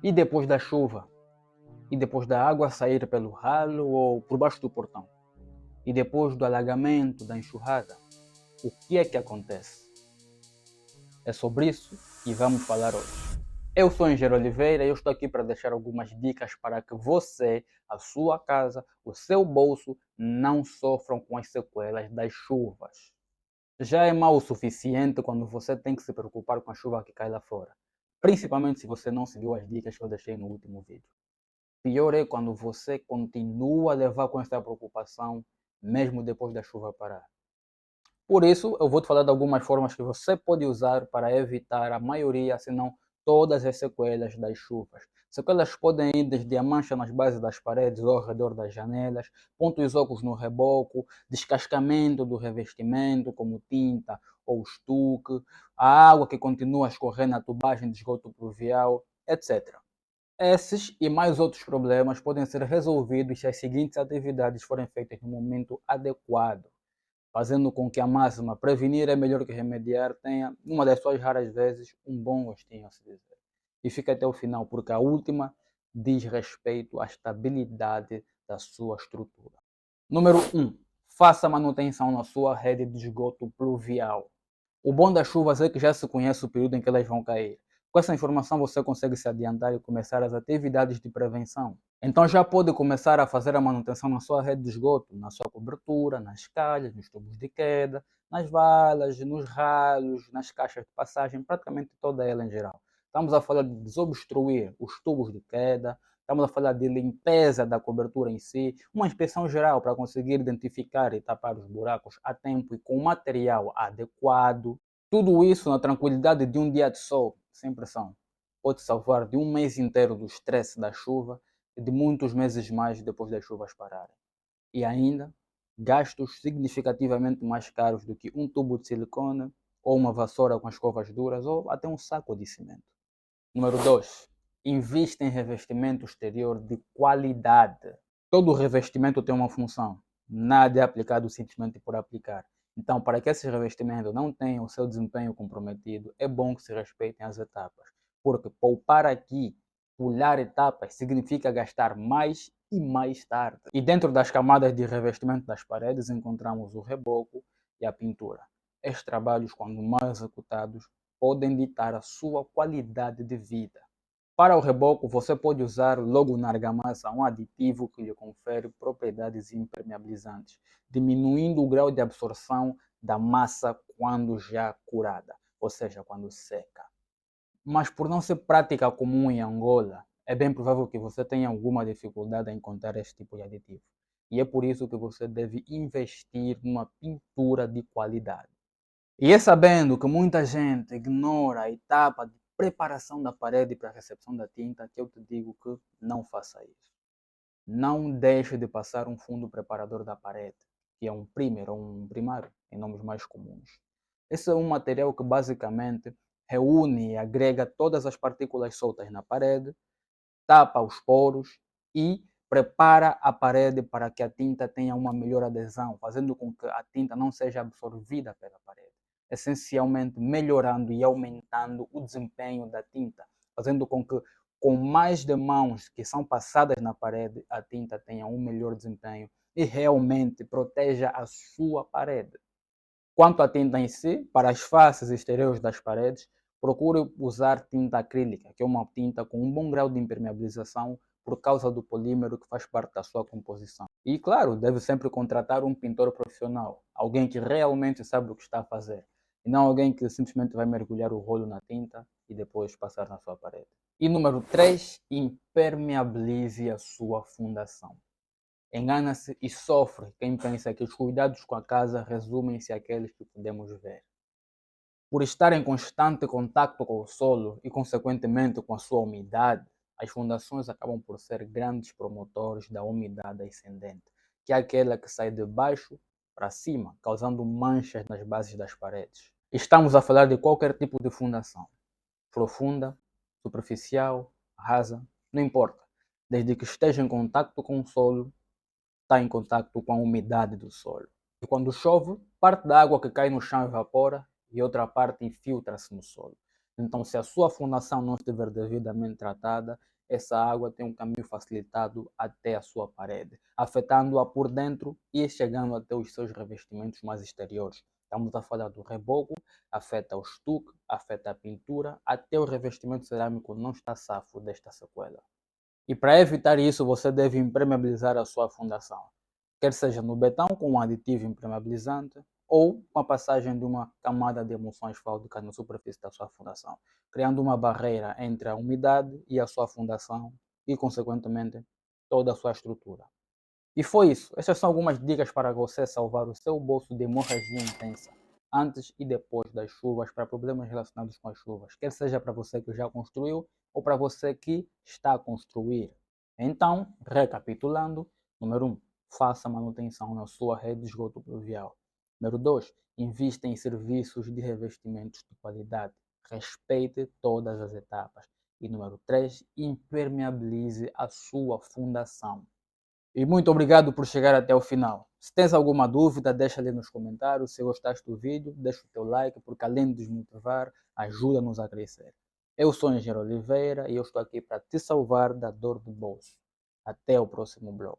E depois da chuva? E depois da água sair pelo ralo ou por baixo do portão? E depois do alagamento, da enxurrada? O que é que acontece? É sobre isso que vamos falar hoje. Eu sou o Engenheiro Oliveira e eu estou aqui para deixar algumas dicas para que você, a sua casa, o seu bolso não sofram com as sequelas das chuvas. Já é mal o suficiente quando você tem que se preocupar com a chuva que cai lá fora, principalmente se você não seguiu as dicas que eu deixei no último vídeo. Pior é quando você continua a levar com essa preocupação mesmo depois da chuva parar. Por isso, eu vou te falar de algumas formas que você pode usar para evitar a maioria, se não todas as sequelas das chuvas. Sequelas podem ir desde a mancha nas bases das paredes ou ao redor das janelas, pontos ocos no reboco, descascamento do revestimento, como tinta ou estuque, a água que continua a escorrer na tubagem de esgoto pluvial, etc. Esses e mais outros problemas podem ser resolvidos se as seguintes atividades forem feitas no momento adequado, fazendo com que a máxima prevenir é melhor que remediar tenha, numa das suas raras vezes, um bom gostinho a se dizer. E fica até o final, porque a última diz respeito à estabilidade da sua estrutura. Número 1. Faça manutenção na sua rede de esgoto pluvial. O bom das chuvas é que já se conhece o período em que elas vão cair. Com essa informação você consegue se adiantar e começar as atividades de prevenção. Então já pode começar a fazer a manutenção na sua rede de esgoto, na sua cobertura, nas calhas, nos tubos de queda, nas valas, nos ralos, nas caixas de passagem, praticamente toda ela em geral. Estamos a falar de desobstruir os tubos de queda, estamos a falar de limpeza da cobertura em si, uma inspeção geral para conseguir identificar e tapar os buracos a tempo e com material adequado. Tudo isso na tranquilidade de um dia de sol, sem pressão. Pode salvar de um mês inteiro do estresse da chuva e de muitos meses mais depois das chuvas pararem. E ainda, gastos significativamente mais caros do que um tubo de silicone, ou uma vassoura com escovas duras, ou até um saco de cimento. Número 2. Invista em revestimento exterior de qualidade. Todo revestimento tem uma função. Nada é aplicado simplesmente por aplicar. Então, para que esse revestimento não tenha o seu desempenho comprometido, é bom que se respeitem as etapas. Porque poupar aqui, pular etapas, significa gastar mais e mais tarde. E dentro das camadas de revestimento das paredes encontramos o reboco e a pintura. Estes trabalhos, quando mal executados, podem ditar a sua qualidade de vida. Para o reboco, você pode usar logo na argamassa um aditivo que lhe confere propriedades impermeabilizantes, diminuindo o grau de absorção da massa quando já curada, ou seja, quando seca. Mas por não ser prática comum em Angola, é bem provável que você tenha alguma dificuldade em encontrar este tipo de aditivo. E é por isso que você deve investir numa pintura de qualidade. E é sabendo que muita gente ignora a etapa de preparação da parede para a recepção da tinta que eu te digo que não faça isso. Não deixe de passar um fundo preparador da parede, que é um primer ou um primário, em nomes mais comuns. Esse é um material que basicamente reúne e agrega todas as partículas soltas na parede, tapa os poros e prepara a parede para que a tinta tenha uma melhor adesão, fazendo com que a tinta não seja absorvida pela parede, essencialmente melhorando e aumentando o desempenho da tinta, fazendo com que com mais de mãos que são passadas na parede, a tinta tenha um melhor desempenho e realmente proteja a sua parede. Quanto à tinta em si, para as faces exteriores das paredes, procure usar tinta acrílica, que é uma tinta com um bom grau de impermeabilização por causa do polímero que faz parte da sua composição. E claro, deve sempre contratar um pintor profissional, alguém que realmente sabe o que está a fazer, e não alguém que simplesmente vai mergulhar o rolo na tinta e depois passar na sua parede. E número 3, impermeabilize a sua fundação. Engana-se e sofre quem pensa que os cuidados com a casa resumem-se àqueles que podemos ver. Por estar em constante contato com o solo e, consequentemente, com a sua umidade, as fundações acabam por ser grandes promotores da umidade ascendente, que é aquela que sai de baixo para cima, causando manchas nas bases das paredes. Estamos a falar de qualquer tipo de fundação, profunda, superficial, rasa, não importa, desde que esteja em contato com o solo, está em contato com a umidade do solo. E quando chove, parte da água que cai no chão evapora e outra parte infiltra-se no solo. Então, se a sua fundação não estiver devidamente tratada, essa água tem um caminho facilitado até a sua parede, afetando-a por dentro e chegando até os seus revestimentos mais exteriores. Estamos a falar do reboco, afeta o estuque, afeta a pintura, até o revestimento cerâmico não está safo desta sequela. E para evitar isso, você deve impermeabilizar a sua fundação, quer seja no betão com um aditivo impermeabilizante ou com a passagem de uma camada de emulsão asfáltica na superfície da sua fundação, criando uma barreira entre a umidade e a sua fundação e, consequentemente, toda a sua estrutura. E foi isso. Essas são algumas dicas para você salvar o seu bolso de hemorragia intensa antes e depois das chuvas para problemas relacionados com as chuvas, quer seja para você que já construiu ou para você que está a construir. Então, recapitulando, número 1, faça manutenção na sua rede de esgoto pluvial. Número 2, invista em serviços de revestimentos de qualidade. Respeite todas as etapas. E número 3, impermeabilize a sua fundação. E muito obrigado por chegar até o final. Se tens alguma dúvida, deixa ali nos comentários. Se gostaste do vídeo, deixa o teu like, porque além de nos motivar, ajuda-nos a crescer. Eu sou o Engenheiro Oliveira e eu estou aqui para te salvar da dor do bolso. Até o próximo blog.